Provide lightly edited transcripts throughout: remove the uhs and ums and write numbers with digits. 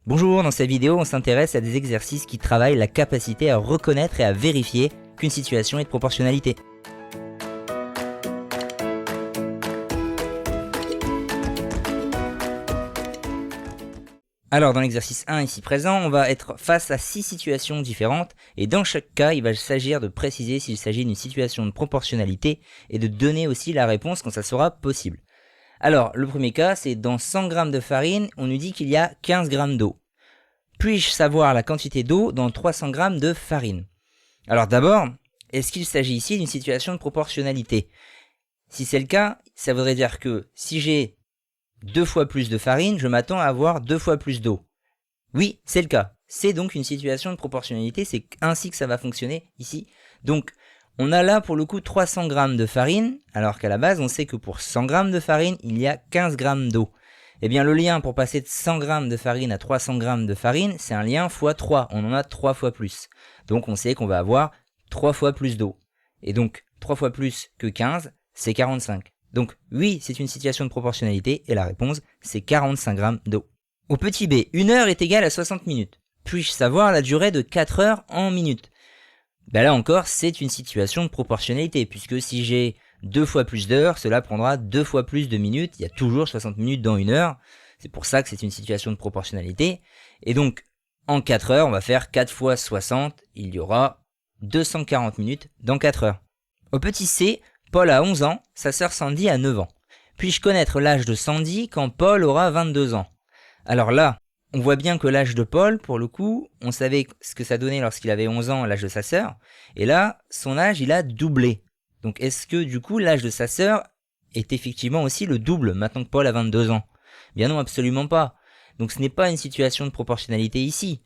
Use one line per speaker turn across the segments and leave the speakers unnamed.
Bonjour, dans cette vidéo, on s'intéresse à des exercices qui travaillent la capacité à reconnaître et à vérifier qu'une situation est de proportionnalité. Alors dans l'exercice 1 ici présent, on va être face à 6 situations différentes et dans chaque cas, il va s'agir de préciser s'il s'agit d'une situation de proportionnalité et de donner aussi la réponse quand ça sera possible. Alors le premier cas, c'est dans 100 g de farine, on nous dit qu'il y a 15 g d'eau. Puis-je savoir la quantité d'eau dans 300 g de farine? Alors d'abord, est-ce qu'il s'agit ici d'une situation de proportionnalité? Si c'est le cas, ça voudrait dire que si j'ai 2 fois plus de farine, je m'attends à avoir 2 fois plus d'eau. Oui, c'est le cas. C'est donc une situation de proportionnalité, c'est ainsi que ça va fonctionner ici. Donc, on a là pour le coup 300 g de farine, alors qu'à la base, on sait que pour 100 g de farine, il y a 15 g d'eau. Eh bien, le lien pour passer de 100 g de farine à 300 g de farine, c'est un lien x 3. On en a 3 fois plus. Donc, on sait qu'on va avoir 3 fois plus d'eau. Et donc, 3 fois plus que 15, c'est 45. Donc oui, c'est une situation de proportionnalité et la réponse, c'est 45 g d'eau. Au petit b, 1 heure est égale à 60 minutes. Puis-je savoir la durée de 4 heures en minutes? Ben là encore, c'est une situation de proportionnalité, puisque si j'ai 2 fois plus d'heures, cela prendra 2 fois plus de minutes. Il y a toujours 60 minutes dans 1 heure. C'est pour ça que c'est une situation de proportionnalité. Et donc, en 4 heures, on va faire 4 fois 60. Il y aura 240 minutes dans 4 heures. Au petit c, Paul a 11 ans, sa sœur Sandy a 9 ans. Puis-je connaître l'âge de Sandy quand Paul aura 22 ans? Alors là, on voit bien que l'âge de Paul, pour le coup, on savait ce que ça donnait lorsqu'il avait 11 ans, l'âge de sa sœur. Et là, son âge, il a doublé. Donc est-ce que du coup, l'âge de sa sœur est effectivement aussi le double, maintenant que Paul a 22 ans? Bien non, absolument pas. Donc ce n'est pas une situation de proportionnalité ici.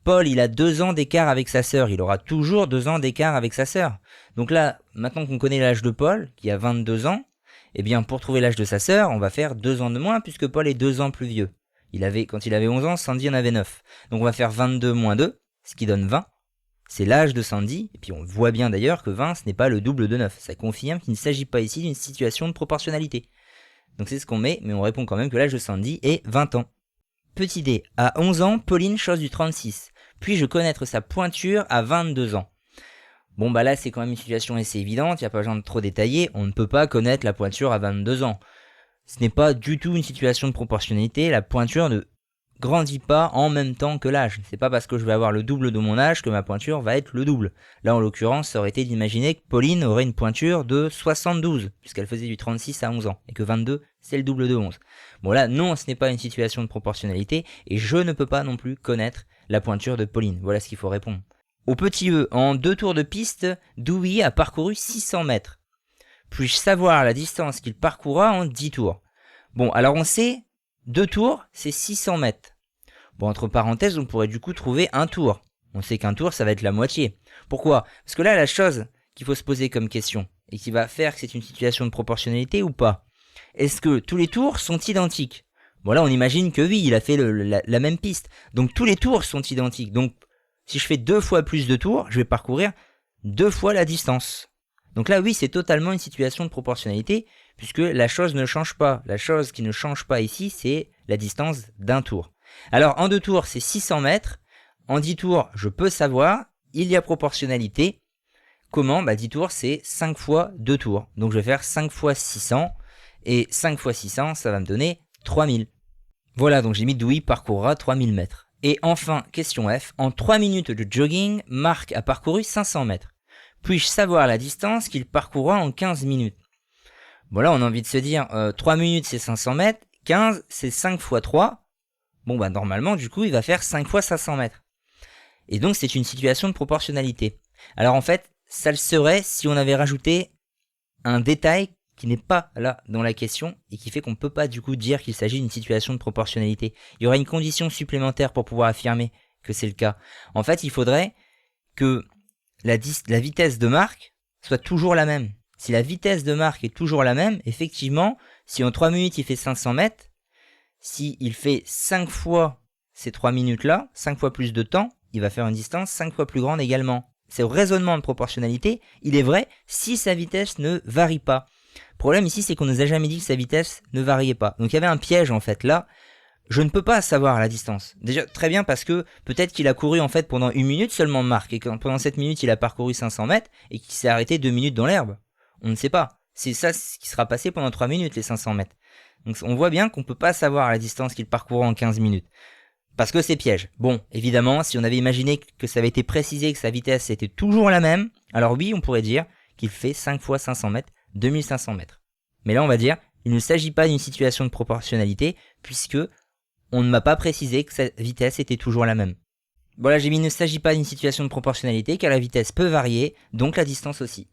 Paul, il a 2 ans d'écart avec sa sœur, il aura toujours 2 ans d'écart avec sa sœur. Donc là, maintenant qu'on connaît l'âge de Paul, qui a 22 ans, eh bien pour trouver l'âge de sa sœur, on va faire 2 ans de moins, puisque Paul est 2 ans plus vieux. Quand il avait 11 ans, Sandy en avait 9. Donc on va faire 22 moins 2, ce qui donne 20. C'est l'âge de Sandy, et puis on voit bien d'ailleurs que 20, ce n'est pas le double de 9. Ça confirme qu'il ne s'agit pas ici d'une situation de proportionnalité. Donc c'est ce qu'on met, mais on répond quand même que l'âge de Sandy est 20 ans. Petit d, à 11 ans, Pauline chose du 36. Puis-je connaître sa pointure à 22 ans? Bon bah là c'est quand même une situation assez évidente, il n'y a pas besoin de trop détailler, on ne peut pas connaître la pointure à 22 ans. Ce n'est pas du tout une situation de proportionnalité, la pointure ne grandit pas en même temps que l'âge. C'est pas parce que je vais avoir le double de mon âge que ma pointure va être le double. Là en l'occurrence, ça aurait été d'imaginer que Pauline aurait une pointure de 72, puisqu'elle faisait du 36 à 11 ans, et que 22 c'est le double de 11. Bon là non, ce n'est pas une situation de proportionnalité, et je ne peux pas non plus connaître la pointure de Pauline. Voilà ce qu'il faut répondre. Au petit e, en 2 tours de piste, Dewey a parcouru 600 mètres. Puis-je savoir la distance qu'il parcourra en 10 tours? Bon, alors on sait, 2 tours, c'est 600 mètres. Bon, entre parenthèses, on pourrait du coup trouver un tour. On sait qu'un tour, ça va être la moitié. Pourquoi? Parce que là, la chose qu'il faut se poser comme question, et qui va faire que c'est une situation de proportionnalité ou pas, est-ce que tous les tours sont identiques? Bon là, on imagine que oui, il a fait la même piste. Donc tous les tours sont identiques. Donc si je fais 2 fois plus de tours, je vais parcourir 2 fois la distance. Donc là, oui, c'est totalement une situation de proportionnalité, puisque la chose ne change pas. La chose qui ne change pas ici, c'est la distance d'un tour. Alors, en 2 tours, c'est 600 mètres. En 10 tours, je peux savoir, il y a proportionnalité. Comment? 10 tours, c'est 5 fois 2 tours. Donc je vais faire 5 fois 600, et 5 fois 600, ça va me donner 3000. Voilà, donc j'ai mis Dewey parcourra 3000 mètres. Et enfin, question F, en 3 minutes de jogging, Marc a parcouru 500 mètres. Puis-je savoir la distance qu'il parcourra en 15 minutes? Bon là, on a envie de se dire, 3 minutes c'est 500 mètres, 15 c'est 5 fois 3. Bon normalement, du coup, il va faire 5 fois 500 mètres. Et donc, c'est une situation de proportionnalité. Alors en fait, ça le serait si on avait rajouté un détail qui n'est pas là dans la question et qui fait qu'on ne peut pas du coup dire qu'il s'agit d'une situation de proportionnalité. Il y aurait une condition supplémentaire pour pouvoir affirmer que c'est le cas. En fait, il faudrait que la vitesse de Marc soit toujours la même. Si la vitesse de Marc est toujours la même, effectivement, si en 3 minutes il fait 500 mètres, s'il fait 5 fois ces 3 minutes-là, 5 fois plus de temps, il va faire une distance 5 fois plus grande également. C'est au raisonnement de proportionnalité, il est vrai, si sa vitesse ne varie pas. Le problème ici, c'est qu'on nous a jamais dit que sa vitesse ne variait pas. Donc il y avait un piège en fait là. Je ne peux pas savoir la distance. Déjà, très bien parce que peut-être qu'il a couru en fait pendant 1 minute seulement Marc, et que pendant cette minute il a parcouru 500 mètres, et qu'il s'est arrêté 2 minutes dans l'herbe. On ne sait pas. C'est ça ce qui sera passé pendant 3 minutes, les 500 mètres. Donc on voit bien qu'on ne peut pas savoir la distance qu'il parcourra en 15 minutes. Parce que c'est piège. Bon, évidemment, si on avait imaginé que ça avait été précisé, que sa vitesse était toujours la même, alors oui, on pourrait dire qu'il fait 5 fois 500 mètres, 2500 mètres. Mais là, on va dire, il ne s'agit pas d'une situation de proportionnalité, puisque on ne m'a pas précisé que sa vitesse était toujours la même. Bon là, j'ai mis il ne s'agit pas d'une situation de proportionnalité, car la vitesse peut varier, donc la distance aussi.